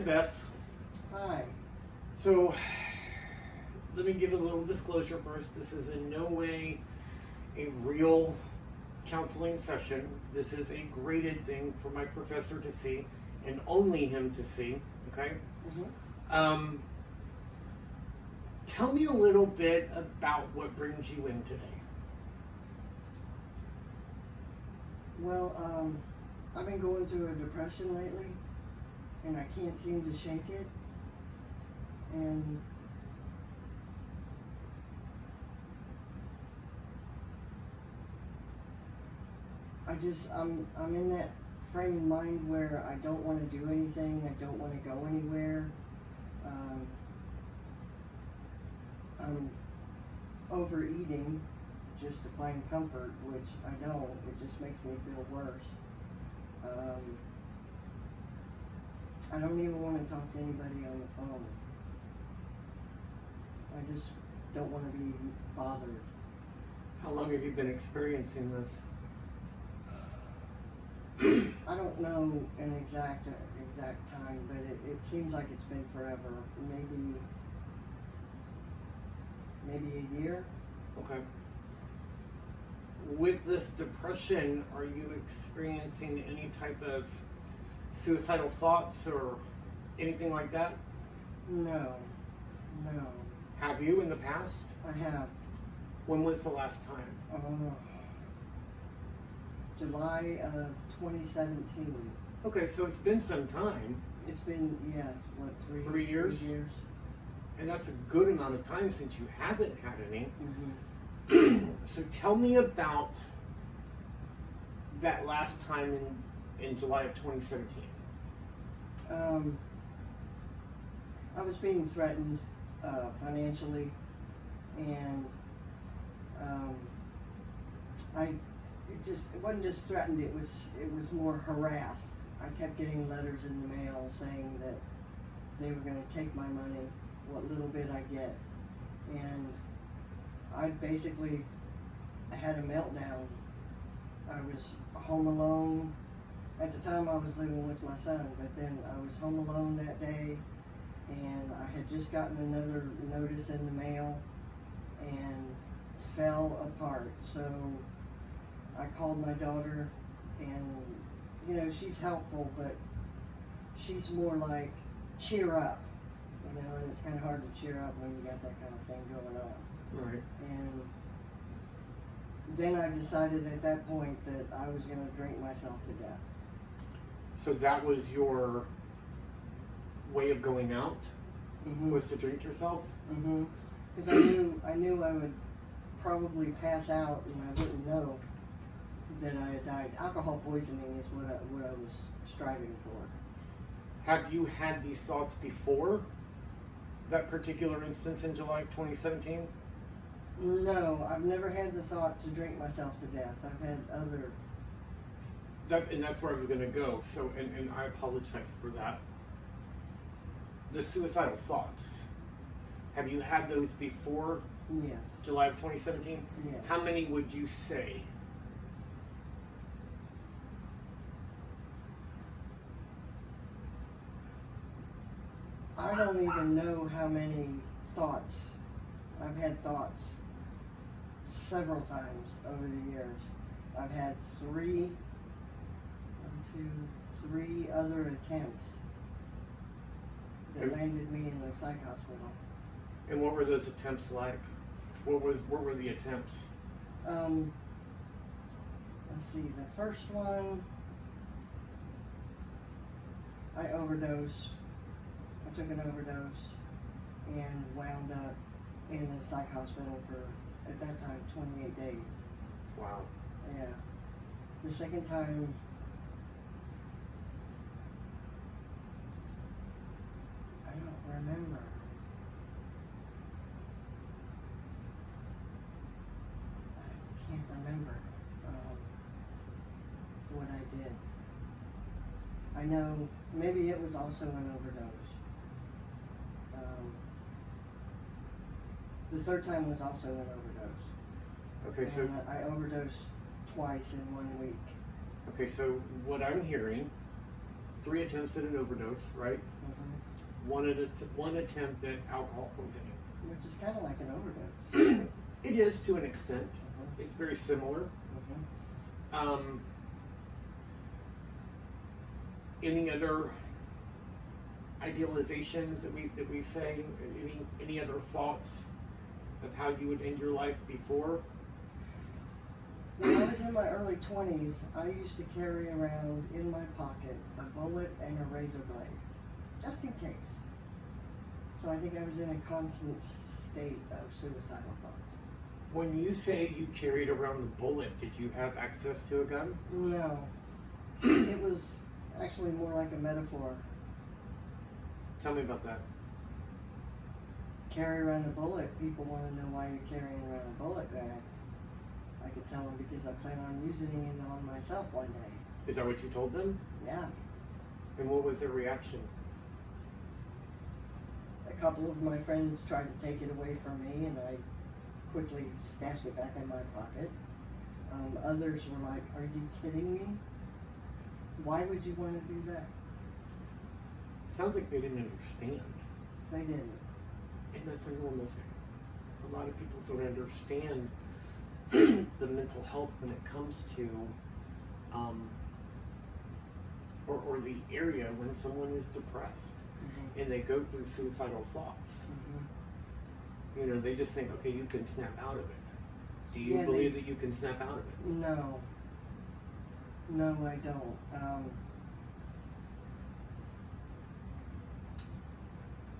Beth. Hi. So, let me give a little disclosure first. This is in no way a real counseling session. This is a graded thing for my professor to see, and only him to see. Okay. Mm-hmm. Tell me a little bit about what brings you in today. Well, I've been going through a depression lately, and I can't seem to shake it. And I'm in that frame of mind where I don't want to do anything. I don't want to go anywhere. I'm overeating just to find comfort, which I don't. It just makes me feel worse. I don't even want to talk to anybody on the phone. I just don't want to be bothered. How long have you been experiencing this? I don't know an exact time, but it seems like it's been forever. Maybe a year. Okay. With this depression, are you experiencing any type of suicidal thoughts or anything like that? No. Have you in the past? I have. When was the last time? July of 2017. Okay, so it's been some time. It's been, what, 3 years? 3 years. And that's a good amount of time since you haven't had any. Mm-hmm. So tell me about that last time in July of 2017. I was being threatened financially, and it wasn't just threatened, it was more harassed. I kept getting letters in the mail saying that they were going to take my money, what little bit I get, and I basically had a meltdown. I was home alone. At the time I was living with my son, but then I was home alone that day, and I had just gotten another notice in the mail and fell apart. So I called my daughter, and she's helpful, but she's more like, cheer up, and it's kind of hard to cheer up when you got that kind of thing going on. Right. And then I decided at that point that I was going to drink myself to death. So that was your way of going out? Mm-hmm. Was to drink yourself? Mm-hmm. Because I knew I would probably pass out and I wouldn't know that I had died. Alcohol poisoning is what I was striving for. Have you had these thoughts before that particular instance in July of 2017? No, I've never had the thought to drink myself to death. I've had other... And that's where I was going to go. So, and I apologize for that. The suicidal thoughts. Have you had those before Yes. July of 2017? Yes. How many would you say? I don't even know how many thoughts. I've had thoughts several times over the years. I've had three other attempts that landed me in the psych hospital. And what were those attempts like? What were the attempts? Let's see, the first one, I overdosed. I took an overdose and wound up in a psych hospital for, at that time, 28 days. Wow. Yeah. The second time, I don't remember. I can't remember what I did. I know maybe it was also an overdose. The third time was also an overdose. Okay, so And I overdosed twice in 1 week. okay, so what I'm hearing 3 attempts at an overdose, right? One attempt at alcohol poisoning. Which is kind of like an overdose. It is to an extent. It's very similar. Any other idealizations that we say? Any other thoughts of how you would end your life before? When I was in my early 20s, I used to carry around in my pocket a bullet and a razor blade, just in case. So I think I was in a constant state of suicidal thoughts. When you say you carried around the bullet, did you have access to a gun? No. It was actually more like a metaphor. Tell me about that. Carry around a bullet. People want to know why you're carrying around a bullet. I could tell them because I plan on using it on myself one day. Is that what you told them? Yeah. And what was their reaction? A couple of my friends tried to take it away from me, and I quickly stashed it back in my pocket. Others were like, "Are you kidding me? Why would you want to do that?" Sounds like they didn't understand. They didn't. And that's a normal thing. A lot of people don't understand the mental health when it comes to, or the area when someone is depressed and they go through suicidal thoughts. You know, they just think, okay, you can snap out of it. Do you believe that you can snap out of it? No. No, I don't.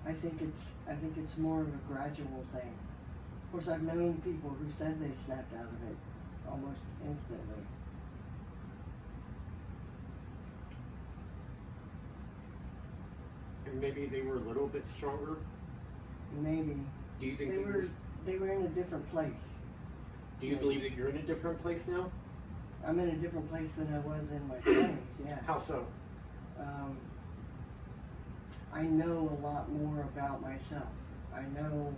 I think it's more of a gradual thing. Of course, I've known people who said they snapped out of it almost instantly. And maybe they were a little bit stronger. Maybe. Do you think they were in a different place? Do you believe that you're in a different place now? I'm in a different place than I was in my 20s, yeah. How so? I know a lot more about myself. I know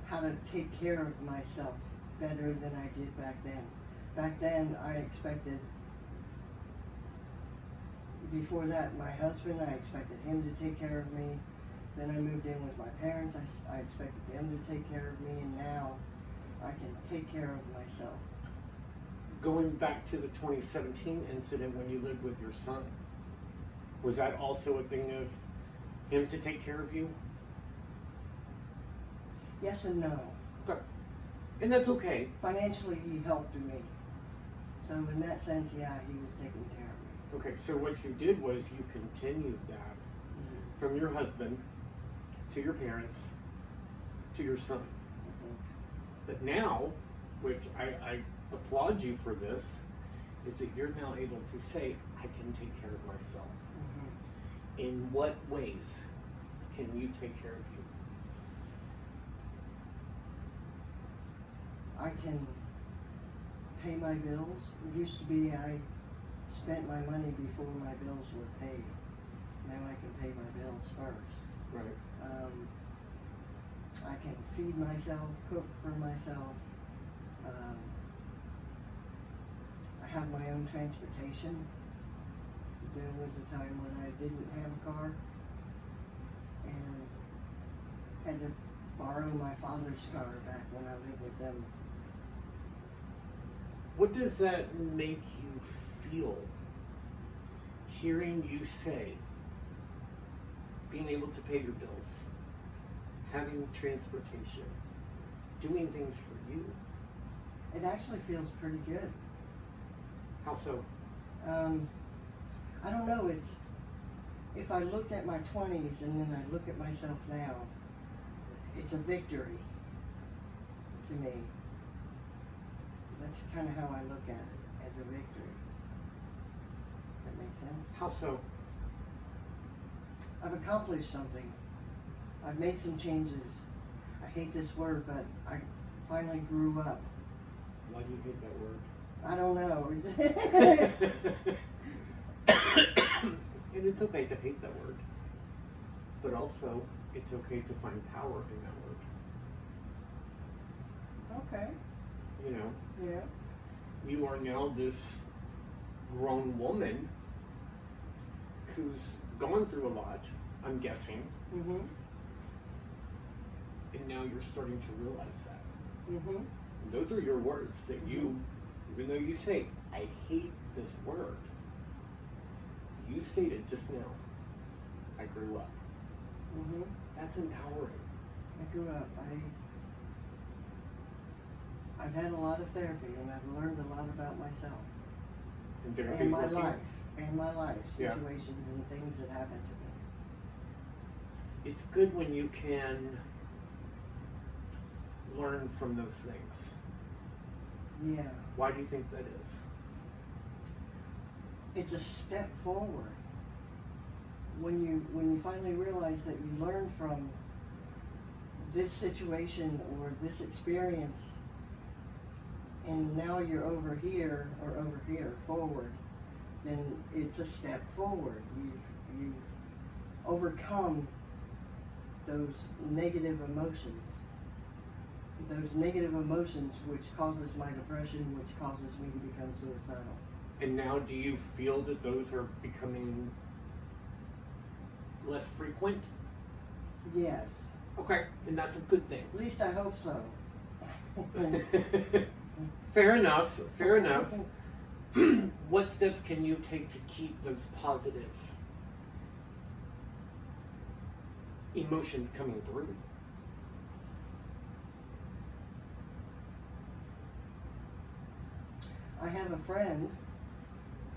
how to take care of myself better than I did back then. Back then, I expected, before that, my husband, I expected him to take care of me. Then I moved in with my parents, I expected them to take care of me, and now I can take care of myself. Going back to the 2017 incident when you lived with your son, was that also a thing of him to take care of you? Yes and no. Okay. And that's okay. Financially, he helped me. So in that sense, yeah, he was taking care of me. Okay, so what you did was you continued that from your husband to your parents to your son. But now, which I applaud you for this, is that you're now able to say, I can take care of myself. In what ways can you take care of you? I can pay my bills. It used to be I spent my money before my bills were paid. Now I can pay my bills first. Right. I can feed myself, cook for myself. I have my own transportation. There was a time when I didn't have a car and had to borrow my father's car back when I lived with them. What does that make you feel, hearing you say, being able to pay your bills, having transportation, doing things for you? It actually feels pretty good. How so? I don't know, it's, if I look at my 20s and then I look at myself now, it's a victory to me. That's kind of how I look at it, as a victory. Does that make sense? How so? I've accomplished something. I've made some changes. I hate this word, but I finally grew up. Why do you hate that word? I don't know. And it's okay to hate that word, but also it's okay to find power in that word. Okay. You know, Yeah. you are now this grown woman who's gone through a lot, I'm guessing, Mm-hmm. and now you're starting to realize that. Mm-hmm. And those are your words that you, even though you say, I hate this word, you stated just now, I grew up. Mm-hmm. That's empowering. I grew up. I've had a lot of therapy, and I've learned a lot about myself And therapy's and my working. life, Yeah. situations and things that happened to me. It's good when you can learn from those things. Yeah, Why do you think that is? it's a step forward. When you finally realize that you learned from this situation or this experience, and now you're over here forward, then it's a step forward. You've overcome those negative emotions. Those negative emotions which causes my depression, which causes me to become suicidal. And now do you feel that those are becoming less frequent? Yes. Okay, and that's a good thing. At least I hope so. Fair enough, fair enough. What steps can you take to keep those positive emotions coming through? I have a friend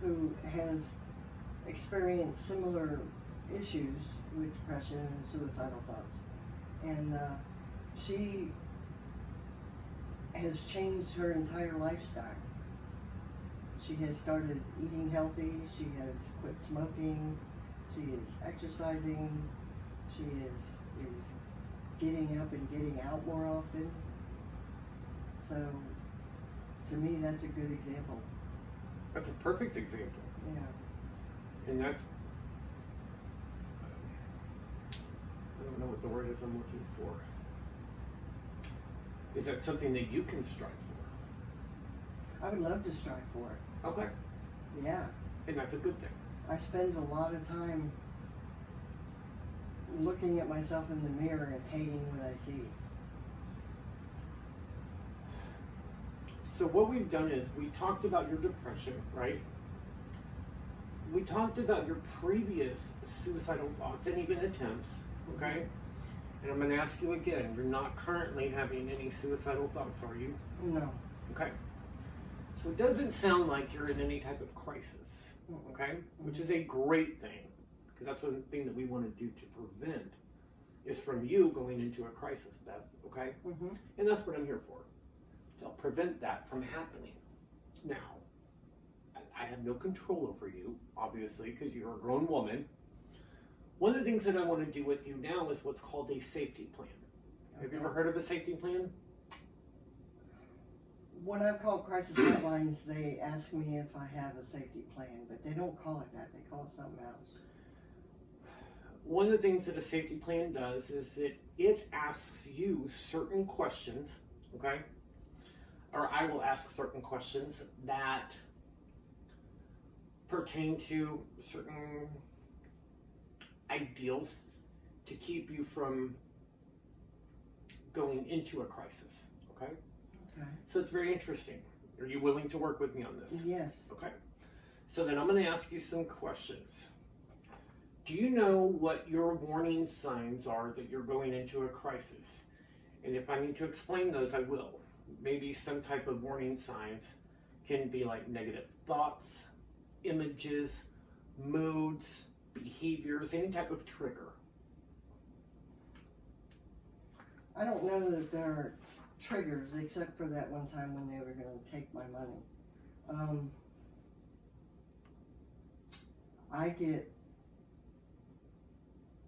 who has experienced similar issues with depression and suicidal thoughts. And she has changed her entire lifestyle. She has started eating healthy, she has quit smoking, she is exercising, she is getting up and getting out more often. So to me, that's a good example. That's a perfect example. Yeah. And that's, I don't know what the word is I'm looking for. Is that something that you can strive for? I would love to strive for it. Okay. Yeah. And that's a good thing. I spend a lot of time looking at myself in the mirror and hating what I see. So what we've done is we talked about your depression, right? We talked about your previous suicidal thoughts and even attempts, okay? And I'm going to ask you again, you're not currently having any suicidal thoughts, are you? No. Okay. So it doesn't sound like you're in any type of crisis, okay? Which is a great thing, because that's one thing that we want to do to prevent is from you going into a crisis, Beth, okay? Mm-hmm. And that's what I'm here for. To help prevent that from happening. Now, I have no control over you, obviously, because you're a grown woman. One of the things that I want to do with you now is what's called a safety plan. Have you ever heard of a safety plan? When I've called crisis hotlines, they ask me if I have a safety plan, but they don't call it that. They call it something else. One of the things that a safety plan does is it asks you certain questions, okay? Or I will ask certain questions that pertain to certain ideals to keep you from going into a crisis, okay? Okay. So it's very interesting. Are you willing to work with me on this? Yes. Okay. So then I'm going to ask you some questions. Do you know what your warning signs are that you're going into a crisis? And if I need to explain those, I will. Maybe some type of warning signs can be like negative thoughts, images, moods, behaviors, any type of trigger. I don't know that there are triggers except for that one time when they were going to take my money. I get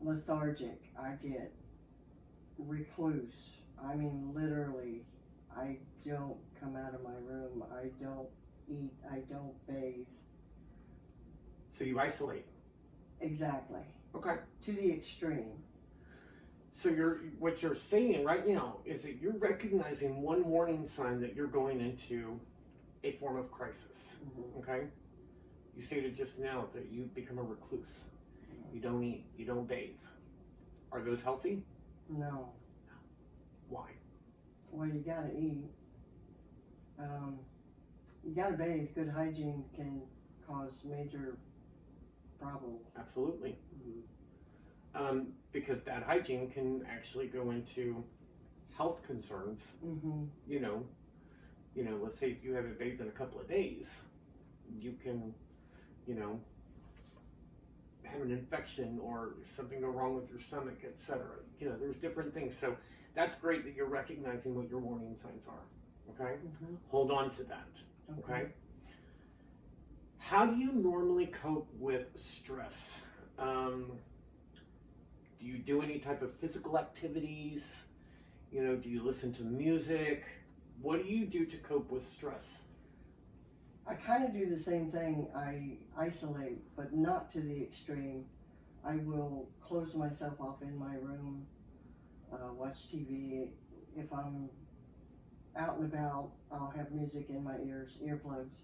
lethargic. I get recluse. I mean, literally, I don't come out of my room. I don't eat. I don't bathe. So you isolate. Exactly. Okay. To the extreme. So what you're saying right now is that you're recognizing one warning sign that you're going into a form of crisis. Mm-hmm. Okay? You stated just now that you become a recluse. You don't eat, you don't bathe. Are those healthy? No. Why? Well, you gotta eat. You gotta bathe. Good hygiene can cause major problems. Absolutely. Mm-hmm. Because bad hygiene can actually go into health concerns. Mm-hmm. You know, let's say if you haven't bathed in a couple of days, you can, have an infection or something go wrong with your stomach, etc. There's different things. So that's great that you're recognizing what your warning signs are. Okay? Mm-hmm. Hold on to that. Okay? How do you normally cope with stress? Do you do any type of physical activities? Do you listen to music? What do you do to cope with stress? I kind of do the same thing. I isolate, but not to the extreme. I will close myself off in my room, watch TV. If I'm out and about, I'll have music in my ears, earphones,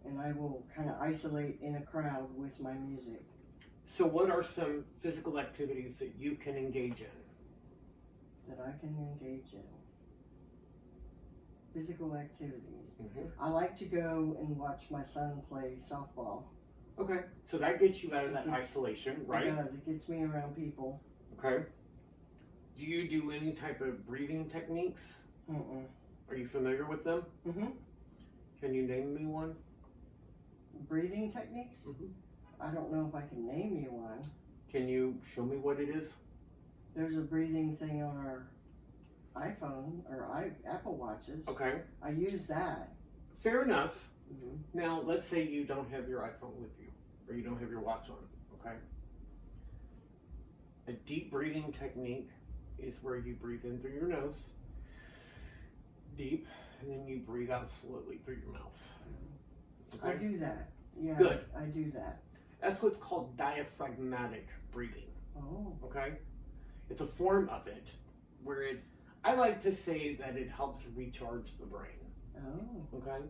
and I will kind of isolate in a crowd with my music. So what are some physical activities that you can engage in? That I can engage in. Physical activities. Mm-hmm. I like to go and watch my son play softball. Okay, so that gets you out of that isolation, right? It does. It gets me around people. Okay. Do you do any type of breathing techniques? Mm-mm. Are you familiar with them? Mm-hmm. Can you name me one? Breathing techniques? Mm-hmm. I don't know if I can name you one. Can you show me what it is? There's a breathing thing on our iPhone or Apple Watches. Okay. I use that. Fair enough. Mm-hmm. Now, let's say you don't have your iPhone with you, or you don't have your watch on, okay? A deep breathing technique is where you breathe in through your nose, deep, and then you breathe out slowly through your mouth. Okay? I do that. Yeah. Good. I do that. That's what's called diaphragmatic breathing, Oh. okay? It's a form of it where I like to say that it helps recharge the brain, Oh. okay?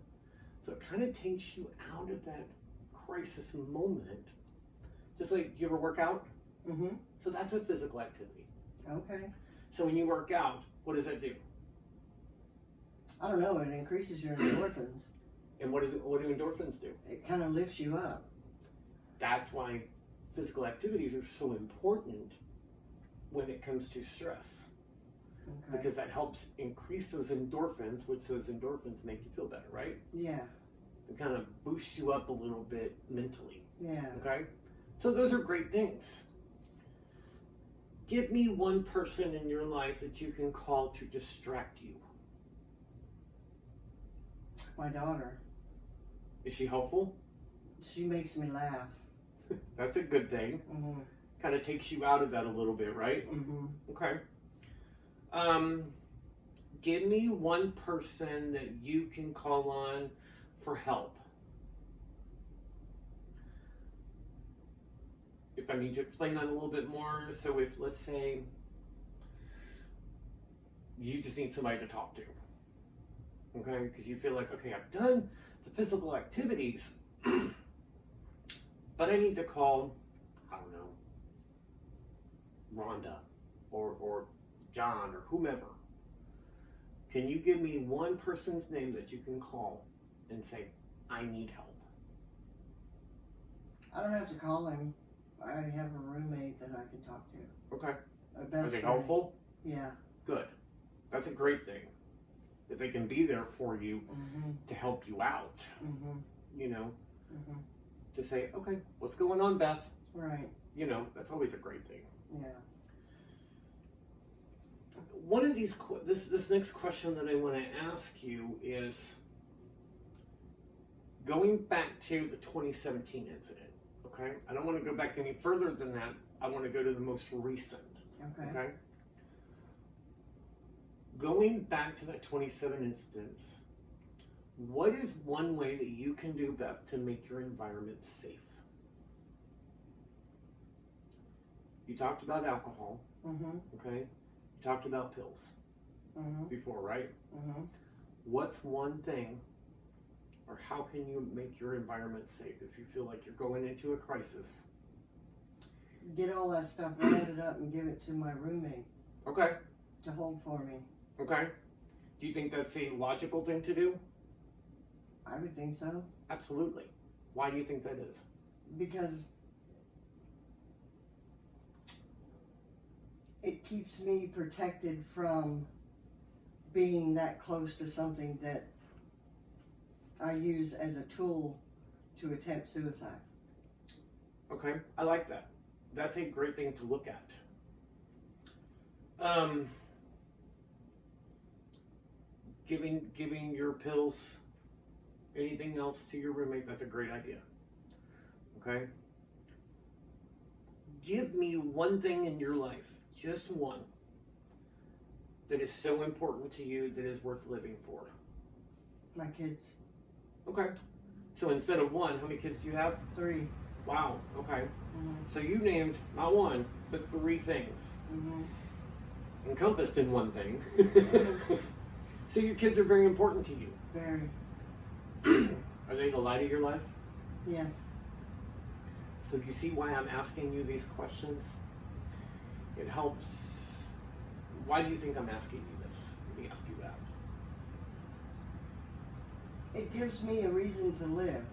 So it kind of takes you out of that crisis moment. Just like, you ever work out? Mm-hmm. So that's a physical activity. Okay. So when you work out, what does that do? I don't know. It increases your endorphins. And what do endorphins do? It kind of lifts you up. That's why physical activities are so important when it comes to stress. Okay. Because that helps increase those endorphins, which those endorphins make you feel better, right? Yeah. It kind of boosts you up a little bit mentally. Yeah. Okay? So those are great things. Give me one person in your life that you can call to distract you. My daughter. Is she helpful? She makes me laugh. That's a good thing. Mm-hmm. Kind of takes you out of that a little bit, right? Mm-hmm. Okay. Give me one person that you can call on for help. If I need to explain that a little bit more, so if, let's say, you just need somebody to talk to, okay? Because you feel like, okay, I've done the physical activities, but I need to call, I don't know, Rhonda or John or whomever. Can you give me one person's name that you can call and say, I need help? I don't have to call him. I have a roommate that I can talk to. Okay. A Are best they friend. helpful? Yeah. Good. That's a great thing. That they can be there for you Mm-hmm. to help you out. Mm-hmm. You know, Mm-hmm. to say, okay, what's going on, Beth? Right. You know, that's always a great thing. Yeah. One of these, this next question that I want to ask you is going back to the 2017 incident. Okay, I don't want to go back any further than that. I want to go to the most recent. Okay. Okay. Going back to that 27 instance, what is one way that you can do, Beth, to make your environment safe? You talked about alcohol. Mm-hmm. Okay. You talked about pills Mm-hmm. before, right? Mm-hmm. What's one thing or how can you make your environment safe if you feel like you're going into a crisis? Get all that stuff, write it up, and give it to my roommate Okay, to hold for me. okay. Do you think that's a logical thing to do? I would think so. Absolutely. Why do you think that is? Because it keeps me protected from being that close to something that I use as a tool to attempt suicide. Okay, I like that. That's a great thing to look at. Giving your pills, anything else to your roommate, that's a great idea. Okay? Give me one thing in your life, just one, that is so important to you that is worth living for. My kids. Okay. So instead of one, how many kids do you have? 3. Wow, okay. Mm-hmm. So you named not one, but 3 things Mm-hmm. encompassed in one thing. So your kids are very important to you. Very. Are they the light of your life? Yes. So you see why I'm asking you these questions? It helps. Why do you think I'm asking you this? Let me ask you that. It gives me a reason to live.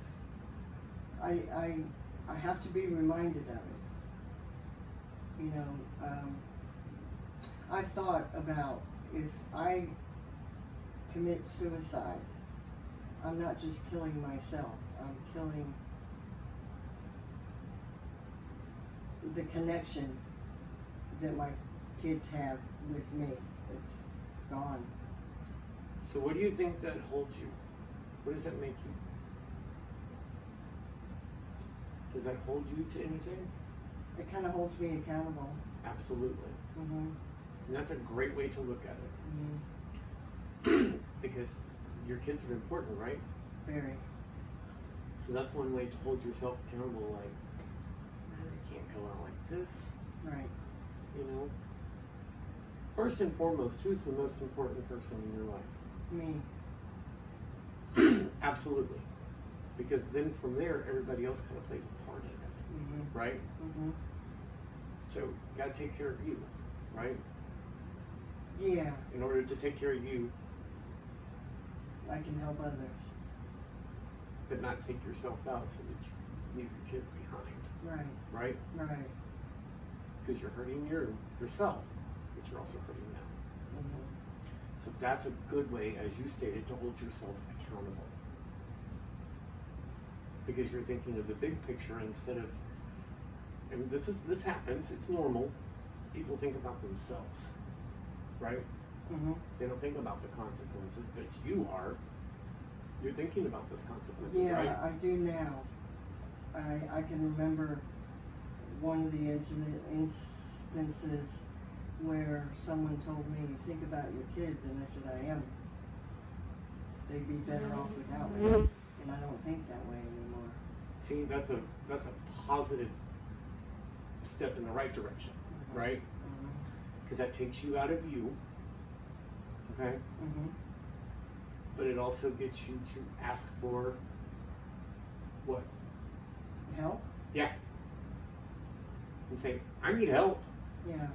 I have to be reminded of it. You know, I've thought about if I commit suicide, I'm not just killing myself, I'm killing the connection that my kids have with me. It's gone. So what do you think that holds you? What does that make you? Does that hold you to anything? It kind of holds me accountable. Absolutely. Mm-hmm. And that's a great way to look at it. Mm-hmm. Because your kids are important, right? Very. So that's one way to hold yourself accountable, like, I can't go out like this, Right. you know? First and foremost, who's the most important person in your life? Me. Absolutely. Because then from there, everybody else kind of plays a part in it, Mm-hmm. right? Mm-hmm. So you gotta take care of you, right? Yeah, In order to take care of you, I can help others. but not take yourself out so that you leave your kids behind, Right. right? Right. Because you're hurting yourself, but you're also hurting them. Mm-hmm. So that's a good way, as you stated, to hold yourself accountable. Because you're thinking of the big picture instead of, and this happens, it's normal. People think about themselves, right? Mm-hmm. They don't think about the consequences, but you're thinking about those consequences, Yeah, right? I do now. I can remember one of the instances where someone told me, think about your kids, and I said, I am. They'd be better off without me, and I don't think that way anymore. See, that's a positive step in the right direction, Mm-hmm. right? Mm-hmm. Because that takes you out of you, okay? Mm-hmm. But it also gets you to ask for what? Help? Yeah. And say, I need help. Yeah.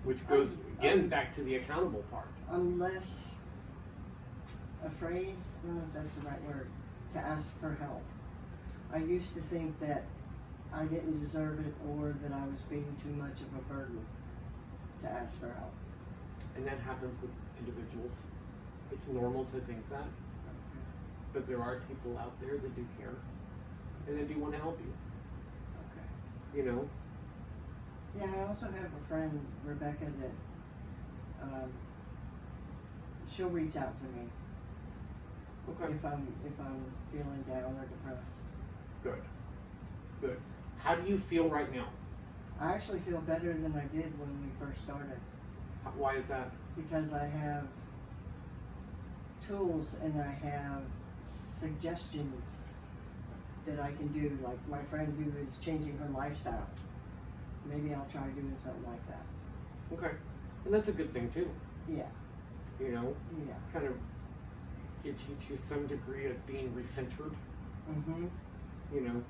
Which goes, again, back to the accountable part. I'm less afraid, I don't know if that's the right word, to ask for help. I used to think that I didn't deserve it or that I was being too much of a burden to ask for help. And that happens with individuals. It's normal to think that. But there are people out there that do care. And they do want to help you. Okay. You know? Yeah, I also have a friend, Rebecca, that she'll reach out to me Okay. if I'm feeling down or depressed. Good. Good. How do you feel right now? I actually feel better than I did when we first started Why is that? because I have tools and I have suggestions that I can do, like my friend who is changing her lifestyle. Maybe I'll try doing something like that. Okay. And that's a good thing too. Yeah, You know? yeah. Kind of get you to some degree of being recentered. Mm-hmm. You know,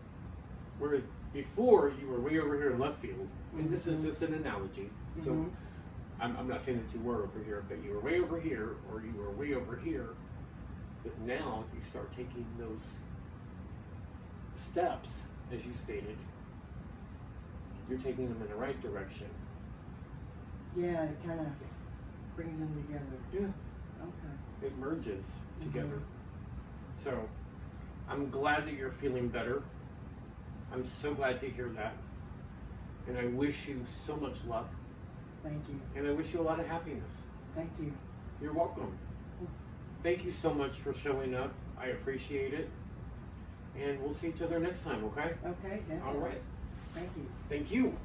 whereas before you were way over here in left field, and this is just an analogy. So I'm not saying that you were over here, but you were way over here, or you were way over here. But now you start taking those steps, as you stated. You're taking them in the right direction. Yeah, it kind of brings them together. Yeah. Okay. It merges together. So I'm glad that you're feeling better. I'm so glad to hear that. And I wish you so much luck. Thank you. And I wish you a lot of happiness. Thank you. You're welcome. Thank you so much for showing up. I appreciate it. And we'll see each other next time, okay? Okay, definitely. All right. Thank you. Thank you.